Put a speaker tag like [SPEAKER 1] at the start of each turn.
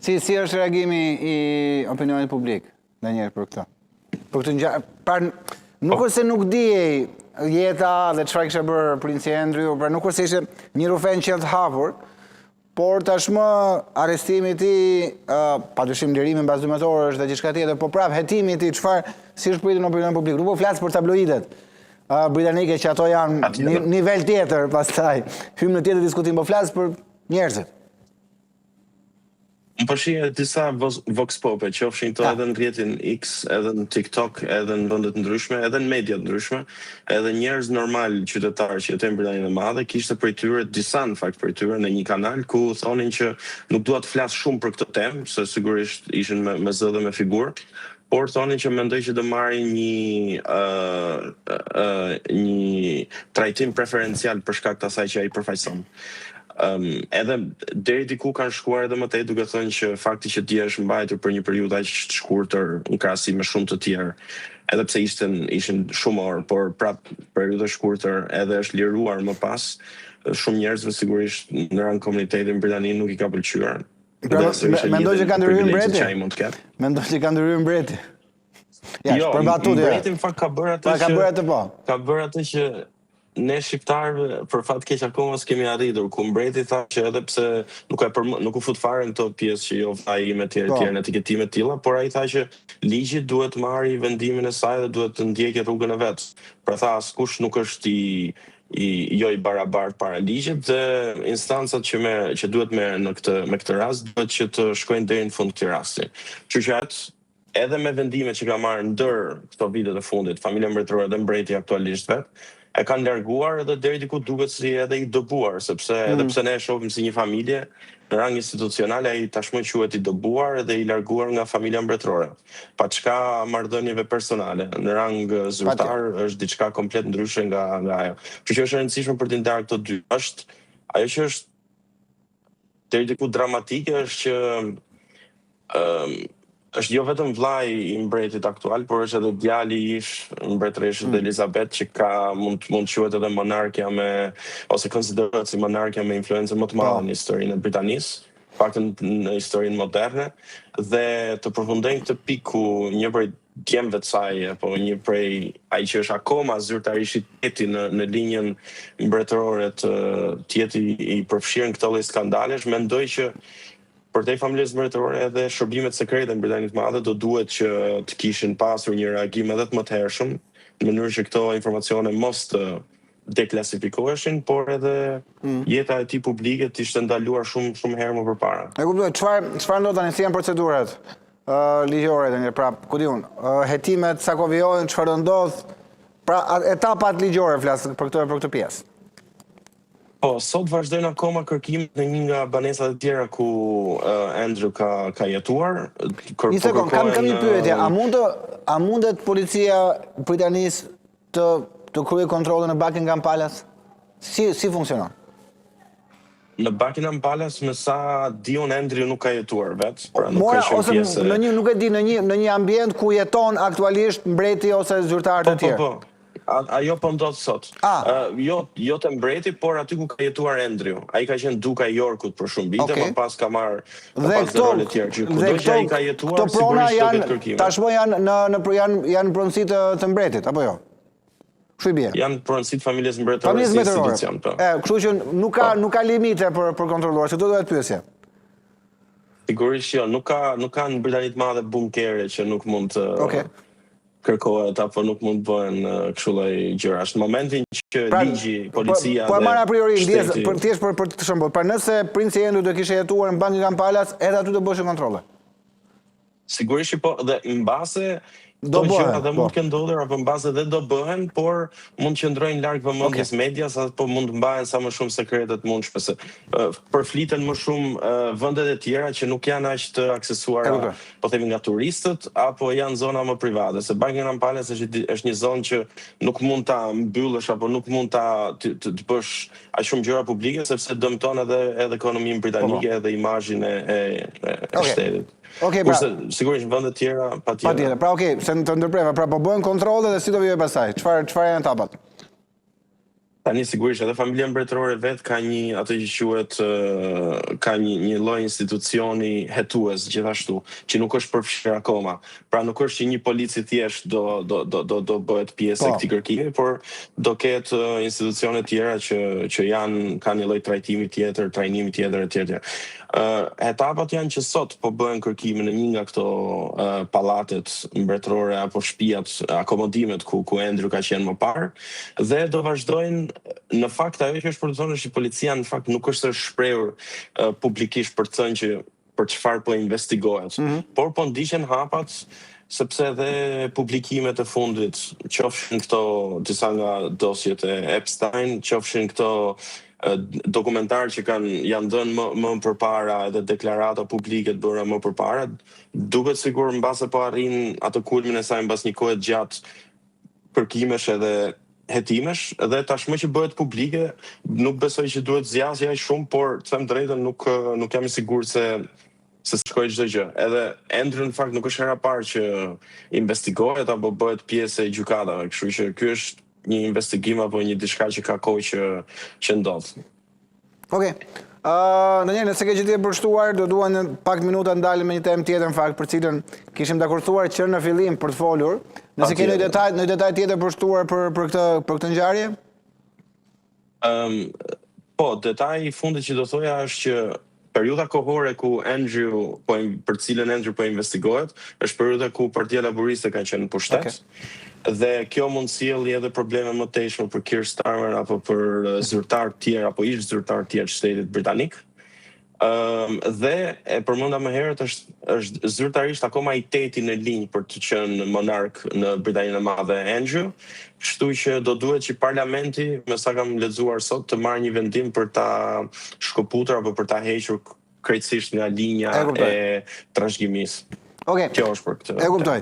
[SPEAKER 1] Si është reagimi i opinionit publik në njerë për këta? Për këtë ngjarje, nuk është se nuk dihej jeta dhe çfarë kishte bërë princi Andrew, pra nuk është se ishte një rufen që të hapur, por tashmë arrestimi i tij, padyshim lirimi mbas 12 orësh dhe gjithçka tjetër, po prap hetimi i tij, çfarë si është pritur në opinionin publik? Nuk po flas për tabloidet britanike që ato janë nivel tjetër, pastaj hym në tjetër diskutim, po flas për njerëzit.
[SPEAKER 2] Më përshije disa vox pope, qofshin to edhe në rrjetin X, edhe në TikTok, edhe në vendet ndryshme, edhe në media ndryshme, edhe njerëz normal qytetarë që jetojnë në Britaninë e Madhe, kishte prej tyre, disa në fakt prej tyre në një kanal ku thonin që nuk dua të flas shumë për këtë temë, se sigurisht ishin me zë dhe me figurë, por thonin që mendoj që do marrin një trajtim preferencial për shkak të asaj që ai përfaqëson. Edhe deri diku kanë shkuar edhe më tej duke thënë që fakti që dia është mbajtur për një periudhë aq të shkurtër në krahasim me shumë të tjerë, edhe pse ishin shumë orë, por prap periudhë shkurtër edhe është liruar më pas, shumë njerëzve sigurisht në rang komunitetin britanik nuk i ka pëlqyer.
[SPEAKER 1] Mendoj që ka ndryrë mbreti. Mendoj që ka ndryrë mbreti.
[SPEAKER 2] Jo, mbreti në fakt ka bërë atë që ne shqiptarëve për fat keq akoma s'kemi arritur, ku mbreti tha që edhe pse nuk u fut fare në këto pjesë që jo ai me tjerë në etiketime të tilla, por ai tha që ligji duhet të marrë vendimin e saj dhe duhet të ndjekë rrugën e vet. Pra tha askush nuk është i barabartë para ligjit dhe instancat që duhet merren me këtë rast duhet që të shkojnë deri në fund këtij rasti. Kështu edhe me vendimet që ka marrë ndër këto vitet e fundit, familja mbretërore dhe mbreti aktualisht vet, e kanë larguar edhe deri diku duket si edhe i dëbuar, sepse edhe pse ne e shohim si një familje, në rang institucional ai tashmë quhet i dëbuar dhe i larguar nga familja mbretërore. Pa çka marrëdhënieve personale, në rang zyrtar është diçka komplet ndryshe nga ajo. Kështu që është e rëndësishme për të ndarë këto dy. Ajo që është deri diku dramatike është që është jo vetëm vllai i mbretit aktual, por është edhe djali i mbretëreshës Elizabeth që mund të quhet edhe monarkja ose konsiderohet si monarkja me influencë më të madhe në historinë e Britanisë, paktën në historinë moderne, dhe të përfundojnë këtë pikë ku një prej djemve të saj, apo një prej ai që është akoma zyrtarisht në linjën mbretërore të jetë i përfshirë në këto lloj skandalesh, mendoj që për te familjes mbretërore edhe shërbimet sekrete në Britaninë të Madhe do duhet që të kishin pasur një reagim edhe të mëthershëm, në mënyrë që këto informacione mos të deklasifikoheshin, por edhe jeta e tij publike të ishte ndaluar shumë herë më përpara.
[SPEAKER 1] E kuptoj, çfarë ndodh tani, si janë procedurat ligjore tani, pra, ku di unë, hetimet sa kohë vijojnë, çfarë do ndodh, pra etapat ligjore flas për këtë pjesë.
[SPEAKER 2] Po, sot vazhdojnë akoma kërkimet në një nga banesat e tjera ku Andrew ka jetuar.
[SPEAKER 1] Një sekond, kam një pyetje. A mundet policia britanisë të kryejë kontrollin në Buckingham Palace? Si funksionon?
[SPEAKER 2] Në Buckingham Palace, me sa diun Andrew nuk ka jetuar vetë.
[SPEAKER 1] Ose nuk e di, në një ambient ku jeton aktualisht mbreti ose zyrtarët e tjerë.
[SPEAKER 2] Ajo po ndodh sot. Jo te mbreti, por aty ku ka jetuar Andrew. Ai ka qenë duka i Yorkut për shumë vite, më pas ka marrë role të tjera. Kudo që ai ka jetuar, sigurisht do ketë kërkime.
[SPEAKER 1] Tashmë janë pronësi të mbretit, apo jo? Kështu i bie.
[SPEAKER 2] Janë pronësi të familjes mbretërore si institucion, po.
[SPEAKER 1] Kështu që nuk ka limite për kontrolluar, se do duhet pyesje.
[SPEAKER 2] Sigurisht jo, nuk ka në Britaninë të Madhe bunkere që nuk mund të kërkohet apo nuk mund të bëhen kështu lloj gjërash. Në momentin që ligji, policia
[SPEAKER 1] po e marr a priori ndjes për të shembull, pra nëse princi Andrew do kishte jetuar në Buckingham Palace, edhe aty do bëheshin kontrolle.
[SPEAKER 2] Sigurisht po, dhe mbase do bëhen, dhe mund të ndodher apo mbase dhe do bëhen, por mund të qëndrojnë larg vëmendjes medias apo mund të mbahen sa më shumë sekrete të mundshme, se përfliten më shumë vendet e tjera që nuk janë aq të aksesuara, po themi nga turistët, apo janë zona më private, se Buckingham Palace është një zonë që nuk mund ta mbyllësh apo nuk mund të bësh aq shumë gjëra publike, sepse dëmton edhe ekonominë britanike edhe imazhin e shtetit. Sigurisht në vendet tjera patjetër.
[SPEAKER 1] Pra se të ndërpreva, pra po bëhen kontrolle dhe si do vijë pastaj? Çfarë janë etapat?
[SPEAKER 2] Tani sigurisht edhe familja mbretërore vet ka një atë që quhet ka një lloj institucioni hetues gjithashtu, që nuk është përfshirë akoma. Pra nuk është që një polici thjesht do bëhet pjesë e këtij kërkimi, por do ketë institucione tjera që kanë një lloj trajtimi tjetër, trajnimi tjetër etj. Etapat janë që sot po bëhen kërkimin në një nga këto pallatet mbretërore apo shtëpiat, akomodimet ku Andrew ka qenë më parë, dhe do vazhdojnë. Në fakt ajo që është për të thënë është që policia në fakt nuk është shprehur publikisht për të thënë që për çfarë po investigohet, por po ndiqen hapat sepse edhe publikimet e fundit, qofshin këto disa nga dosjet e Epstein, qofshin këto dokumentar që janë dhënë më përpara edhe deklarata publike të bëra më përpara, duket sikur mbase po arrin atë kulmin e saj mbas një kohe gjatë kërkimesh edhe hetimesh, dhe tashmë që bëhet publike, nuk besoj që duhet zgjasja aq shumë, por të them drejtën nuk jam i sigurt se shkoj çdo gjë. Edhe Andrew në fakt nuk është hera parë që investigohet apo bëhet pjesë e gjykatave, kështu që ky është një investigim apo një diçka që ka kohë që ndodh.
[SPEAKER 1] Okej. Daniel, nëse ke gjithë përshtuar, do dua në pak minuta ndalim me një temë tjetër në fakt, për cilën kishim dakortuar që në fillim për të folur. Nëse ke në detaj tjetër përshtuar për këtë ngjarje?
[SPEAKER 2] Po, detaji i fundit që do thoja është që periudha kohore për cilën Andrew po investigohet, është periudha ku Partia Laboriste ka qenë në pushtet. Dhe kjo mund sjellë edhe probleme më të tejshme për Keir Starmer apo për zyrtar të tjerë apo ish zyrtar të tjerë të shtetit britanik. Dhe e përmenda më herët është zyrtarisht akoma i 8-i në linjë për të qenë monark në Britaninë e Madhe Andrew, kështu që do duhet që parlamenti, me sa kam lexuar sot, të marrë një vendim për ta shkëputur apo për ta hequr krejtësisht nga linja e trashëgimisë.
[SPEAKER 1] Okej.
[SPEAKER 2] Kjo është për këtë.
[SPEAKER 1] E kuptoj.